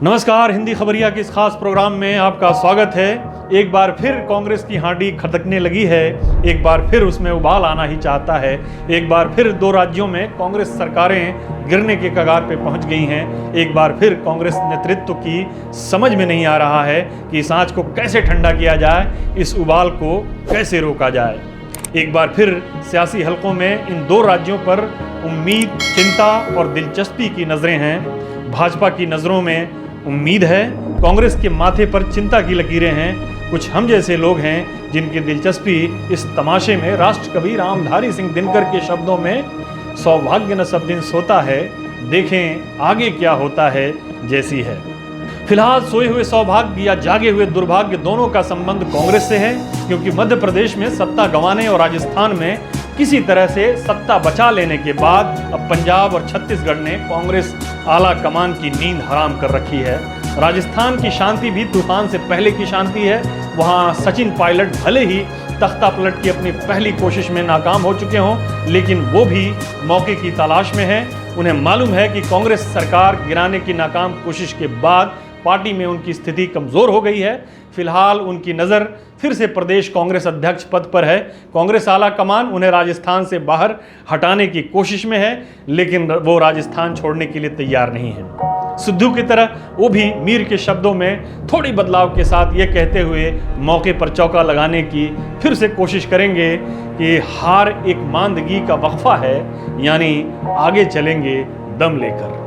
नमस्कार, हिंदी खबरिया के इस खास प्रोग्राम में आपका स्वागत है। एक बार फिर कांग्रेस की हांडी खटकने लगी है, एक बार फिर उसमें उबाल आना ही चाहता है। एक बार फिर दो राज्यों में कांग्रेस सरकारें गिरने के कगार पे पहुंच गई हैं। एक बार फिर कांग्रेस नेतृत्व की समझ में नहीं आ रहा है कि इस आंच को कैसे ठंडा किया जाए, इस उबाल को कैसे रोका जाए। एक बार फिर सियासी हलकों में इन दो राज्यों पर उम्मीद, चिंता और दिलचस्पी की नजरें हैं। भाजपा की नजरों में उम्मीद है, कांग्रेस के माथे पर चिंता की लकीरें हैं। कुछ हम जैसे लोग हैं जिनकी दिलचस्पी इस तमाशे में राष्ट्र कवि रामधारी सिंह दिनकर के शब्दों में सौभाग्य न सब दिन सोता है, देखें आगे क्या होता है जैसी है। फिलहाल सोए हुए सौभाग्य या जागे हुए दुर्भाग्य दोनों का संबंध कांग्रेस से है, क्योंकि मध्य प्रदेश में सत्ता गंवाने और राजस्थान में किसी तरह से सत्ता बचा लेने के बाद अब पंजाब और छत्तीसगढ़ ने कांग्रेस आला कमान की नींद हराम कर रखी है। राजस्थान की शांति भी तूफान से पहले की शांति है। वहां सचिन पायलट भले ही तख्ता पलट की अपनी पहली कोशिश में नाकाम हो चुके हों, लेकिन वो भी मौके की तलाश में है। उन्हें मालूम है कि कांग्रेस सरकार गिराने की नाकाम कोशिश के बाद पार्टी में उनकी स्थिति कमजोर हो गई है। फिलहाल उनकी नज़र फिर से प्रदेश कांग्रेस अध्यक्ष पद पर है। कांग्रेस आला कमान उन्हें राजस्थान से बाहर हटाने की कोशिश में है, लेकिन वो राजस्थान छोड़ने के लिए तैयार नहीं है। सिद्धू की तरह वो भी मीर के शब्दों में थोड़ी बदलाव के साथ ये कहते हुए मौके पर चौका लगाने की फिर से कोशिश करेंगे कि हार एक मांदगी का वक्फा है, यानी आगे चलेंगे दम लेकर।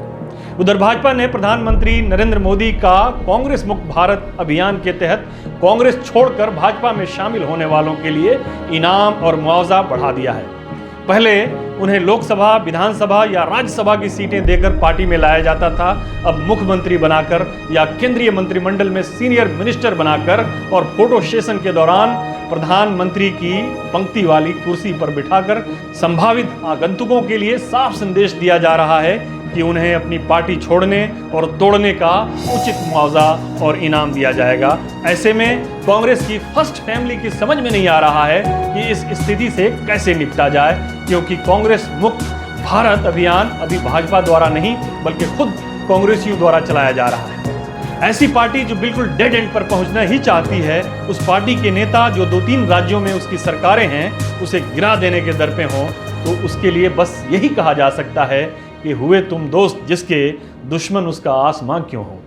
उधर भाजपा ने प्रधानमंत्री नरेंद्र मोदी का कांग्रेस मुक्त भारत अभियान के तहत कांग्रेस छोड़कर भाजपा में शामिल होने वालों के लिए इनाम और मुआवजा बढ़ा दिया है। पहले उन्हें लोकसभा, विधानसभा या राज्यसभा की सीटें देकर पार्टी में लाया जाता था। अब मुख्यमंत्री बनाकर या केंद्रीय मंत्रिमंडल में सीनियर मिनिस्टर बनाकर और फोटो सेशन के दौरान प्रधानमंत्री की पंक्ति वाली कुर्सी पर बिठाकर संभावित आगंतुकों के लिए साफ संदेश दिया जा रहा है कि उन्हें अपनी पार्टी छोड़ने और तोड़ने का उचित मुआवजा और इनाम दिया जाएगा। ऐसे में कांग्रेस की फर्स्ट फैमिली की समझ में नहीं आ रहा है कि इस स्थिति से कैसे निपटा जाए, क्योंकि कांग्रेस मुक्त भारत अभियान अभी भाजपा द्वारा नहीं बल्कि खुद कांग्रेसियों द्वारा चलाया जा रहा है। ऐसी पार्टी जो बिल्कुल डेड एंड पर पहुंचना ही चाहती है, उस पार्टी के नेता जो 2-3 राज्यों में उसकी सरकारें हैं, उसे गिरा देने के दर पे हों, तो उसके लिए बस यही कहा जा सकता है कि हुए तुम दोस्त जिसके, दुश्मन उसका आसमां क्यों हो।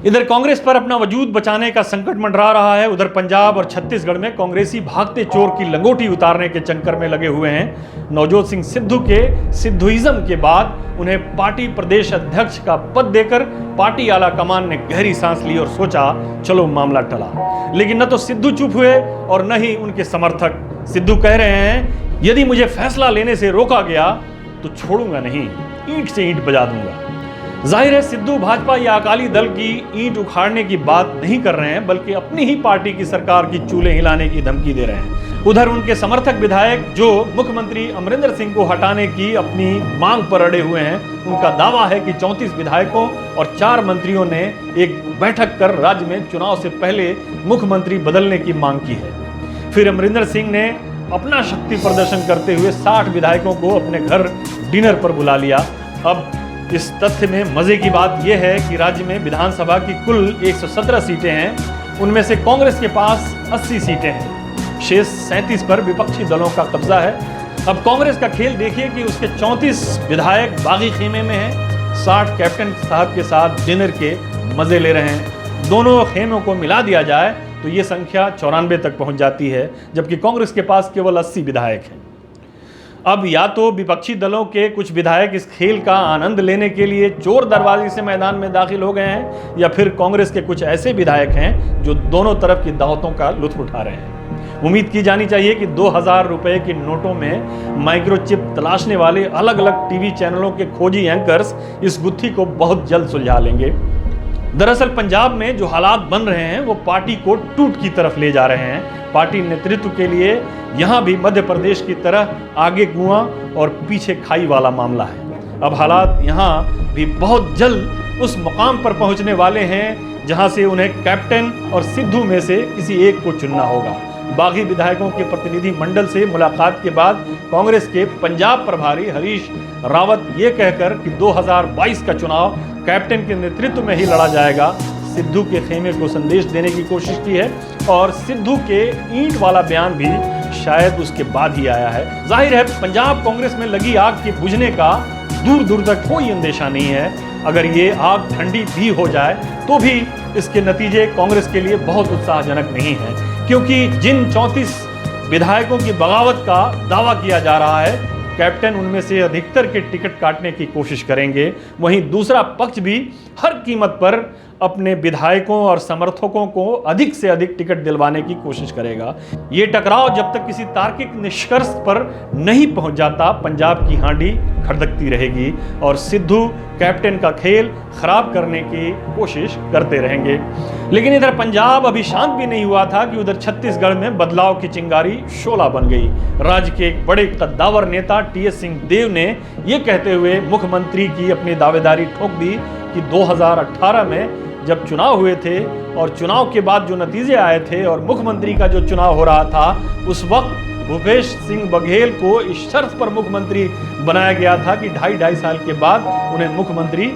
इधर कांग्रेस पर अपना वजूद बचाने का संकट मंडरा रहा है। उधर पंजाब और छत्तीसगढ़ में कांग्रेसी भागते चोर की लंगोटी उतारने के चक्कर में लगे हुए हैं। नवजोत सिंह सिद्धू के सिद्धुइज्म के बाद उन्हें पार्टी प्रदेश अध्यक्ष का पद देकर पार्टी आला कमान ने गहरी सांस ली और सोचा चलो मामला टला। लेकिन न तो सिद्धू चुप हुए और न ही उनके समर्थक। सिद्धू कह रहे हैं, यदि मुझे फैसला लेने से रोका गया तो छोड़ूंगा नहीं, ईंट से ईंट बजा दूंगा। जाहिर है सिद्धू भाजपा या अकाली दल की ईंट उखाड़ने की बात नहीं कर रहे हैं, बल्कि अपनी ही पार्टी की सरकार की चूल्हे हिलाने की धमकी दे रहे हैं। उधर उनके समर्थक विधायक जो मुख्यमंत्री अमरिंदर सिंह को हटाने की अपनी मांग पर अड़े हुए हैं, उनका दावा है कि 34 विधायकों और 4 मंत्रियों ने एक बैठक कर राज्य में चुनाव से पहले मुख्यमंत्री बदलने की मांग की है। फिर अमरिंदर सिंह ने अपना शक्ति प्रदर्शन करते हुए 60 विधायकों को अपने घर डिनर पर बुला लिया। अब इस तथ्य में मजे की बात यह है कि राज्य में विधानसभा की कुल 117 सीटें हैं, उनमें से कांग्रेस के पास 80 सीटें हैं। शेष 37 पर विपक्षी दलों का कब्जा है। अब कांग्रेस का खेल देखिए कि उसके 34 विधायक बागी खेमे में हैं, 60 कैप्टन साहब के साथ डिनर के मजे ले रहे हैं। दोनों खेमों को मिला दिया जाए तो ये संख्या 94 तक पहुंच जाती है, जबकि कांग्रेस के पास केवल 80 विधायक हैं। अब या तो विपक्षी दलों के कुछ विधायक इस खेल का आनंद लेने के लिए चोर दरवाजे से मैदान में दाखिल हो गए हैं, या फिर कांग्रेस के कुछ ऐसे विधायक हैं जो दोनों तरफ की दावतों का लुत्फ उठा रहे हैं। उम्मीद की जानी चाहिए कि 2000 रुपए के नोटों में माइक्रोचिप तलाशने वाले अलग अलग टीवी चैनलों के खोजी एंकर्स इस गुत्थी को बहुत जल्द सुलझा लेंगे। दरअसल पंजाब में जो हालात बन रहे हैं वो पार्टी को टूट की तरफ ले जा रहे हैं। पार्टी नेतृत्व के लिए यहाँ भी मध्य प्रदेश की तरह आगे कुआं और पीछे खाई वाला मामला है। अब हालात यहाँ भी बहुत जल्द उस मुकाम पर पहुँचने वाले हैं जहाँ से उन्हें कैप्टन और सिद्धू में से किसी एक को चुनना होगा। बागी विधायकों के प्रतिनिधि मंडल से मुलाकात के बाद कांग्रेस के पंजाब प्रभारी हरीश रावत ये कहकर कि 2022 का चुनाव कैप्टन के नेतृत्व में ही लड़ा जाएगा। सिद्धू के खेमे को संदेश देने की कोशिश की है और सिद्धू के ईंट वाला बयान भी शायद उसके बाद ही आया है। जाहिर है पंजाब कांग्रेस में लगी आग के बुझने का दूर दूर तक कोई अंदेशा नहीं है। अगर ये आग ठंडी भी हो जाए तो भी इसके नतीजे कांग्रेस के लिए बहुत उत्साहजनक नहीं है, क्योंकि जिन 34 विधायकों की बगावत का दावा किया जा रहा है, कैप्टन उनमें से अधिकतर के टिकट काटने की कोशिश करेंगे। वहीं दूसरा पक्ष भी हर कीमत पर अपने विधायकों और समर्थकों को अधिक से अधिक टिकट दिलवाने की कोशिश करेगा। ये टकराव जब तक किसी तार्किक निष्कर्ष पर नहीं पहुंच जाता, पंजाब की हांडी खड़कती रहेगी और सिद्धू कैप्टन का खेल खराब करने की कोशिश करते रहेंगे। लेकिन इधर पंजाब अभी शांत भी नहीं हुआ था कि उधर छत्तीसगढ़ में बदलाव की चिंगारी शोला बन गई। राज्य के एक बड़े कद्दावर नेता टीएस सिंहदेव ने यह कहते हुए मुख्यमंत्री की अपनी दावेदारी ठोक दी कि 2018 में जब चुनाव हुए थे और चुनाव के बाद जो नतीजे आए थे और मुख्यमंत्री का जो चुनाव हो रहा था, उस वक्त भूपेश सिंह बघेल को इस शर्त पर मुख्यमंत्री बनाया गया था कि 2.5 साल के बाद उन्हें मुख्यमंत्री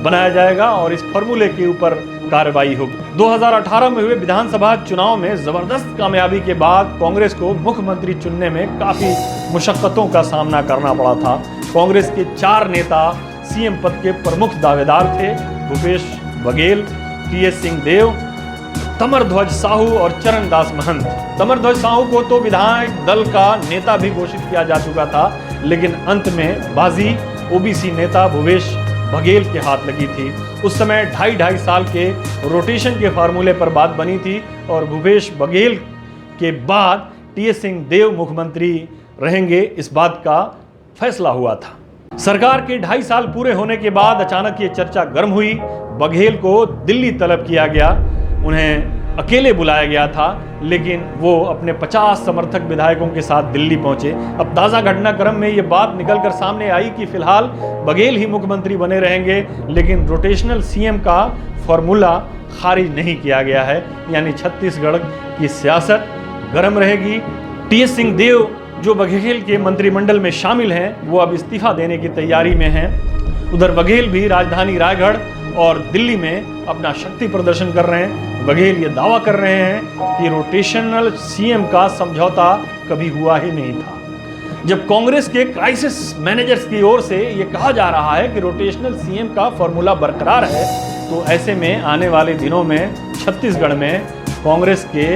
बनाया जाएगा और इस फॉर्मूले के ऊपर कार्रवाई होगी। 2018 में हुए विधानसभा चुनाव में जबरदस्त कामयाबी के बाद कांग्रेस को मुख्यमंत्री चुनने में काफी मुशक्कतों का सामना करना पड़ा था। कांग्रेस के 4 नेता सीएम पद के प्रमुख दावेदार थे, भूपेश बघेल, टीएस सिंहदेव, तमरध्वज साहू और चरणदास महंत। तमरध्वज साहू को तो विधायक दल का नेता भी घोषित किया जा चुका था, लेकिन अंत में बाजी ओबीसी नेता भूपेश बघेल के हाथ लगी थी। उस समय 2.5 साल के रोटेशन के फार्मूले पर बात बनी थी और भूपेश बघेल के बाद टीएस सिंहदेव मुख्यमंत्री रहेंगे, इस बात का फैसला हुआ था। सरकार के 2.5 साल पूरे होने के बाद अचानक ये चर्चा गर्म हुई। बघेल को दिल्ली तलब किया गया, उन्हें अकेले बुलाया गया था, लेकिन वो अपने 50 समर्थक विधायकों के साथ दिल्ली पहुंचे। अब ताज़ा घटनाक्रम में ये बात निकलकर सामने आई कि फिलहाल बघेल ही मुख्यमंत्री बने रहेंगे, लेकिन रोटेशनल सीएम का फॉर्मूला खारिज नहीं किया गया है, यानी छत्तीसगढ़ की सियासत गर्म रहेगी। टीएस सिंहदेव जो बघेल के मंत्रिमंडल में शामिल हैं, वो अब इस्तीफा देने की तैयारी में हैं। उधर बघेल भी राजधानी रायगढ़ और दिल्ली में अपना शक्ति प्रदर्शन कर रहे हैं। बघेल ये दावा कर रहे हैं कि रोटेशनल सीएम का समझौता कभी हुआ ही नहीं था। जब कांग्रेस के क्राइसिस मैनेजर्स की ओर से ये कहा जा रहा है कि रोटेशनल सीएम का फॉर्मूला बरकरार है, तो ऐसे में आने वाले दिनों में छत्तीसगढ़ में कांग्रेस के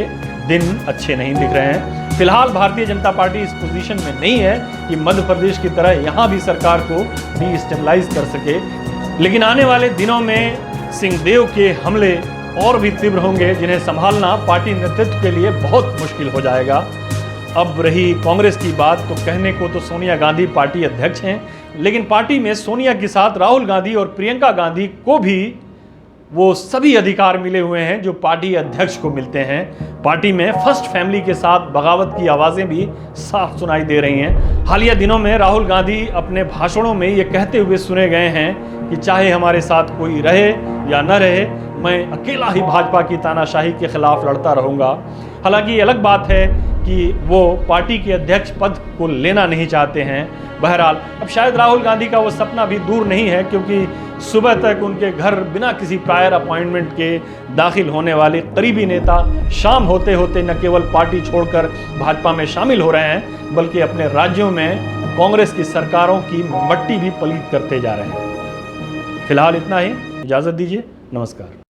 दिन अच्छे नहीं दिख रहे हैं। फिलहाल भारतीय जनता पार्टी इस पोजीशन में नहीं है कि मध्य प्रदेश की तरह यहां भी सरकार को डीस्टेबलाइज कर सके, लेकिन आने वाले दिनों में सिंहदेव के हमले और भी तीव्र होंगे, जिन्हें संभालना पार्टी नेतृत्व के लिए बहुत मुश्किल हो जाएगा। अब रही कांग्रेस की बात, तो कहने को तो सोनिया गांधी पार्टी अध्यक्ष हैं, लेकिन पार्टी में सोनिया के साथ राहुल गांधी और प्रियंका गांधी को भी वो सभी अधिकार मिले हुए हैं जो पार्टी अध्यक्ष को मिलते हैं। पार्टी में फर्स्ट फैमिली के साथ बगावत की आवाज़ें भी साफ सुनाई दे रही हैं। हालिया दिनों में राहुल गांधी अपने भाषणों में ये कहते हुए सुने गए हैं कि चाहे हमारे साथ कोई रहे या न रहे, मैं अकेला ही भाजपा की तानाशाही के खिलाफ लड़ता रहूँगा। हालांकि ये अलग बात है कि वो पार्टी के अध्यक्ष पद को लेना नहीं चाहते हैं। बहरहाल अब शायद राहुल गांधी का वो सपना भी दूर नहीं है, क्योंकि सुबह तक उनके घर बिना किसी प्रायर अपॉइंटमेंट के दाखिल होने वाले करीबी नेता शाम होते होते न केवल पार्टी छोड़कर भाजपा में शामिल हो रहे हैं, बल्कि अपने राज्यों में कांग्रेस की सरकारों की मट्टी भी पलीत करते जा रहे हैं। फिलहाल इतना ही, इजाज़त दीजिए, नमस्कार।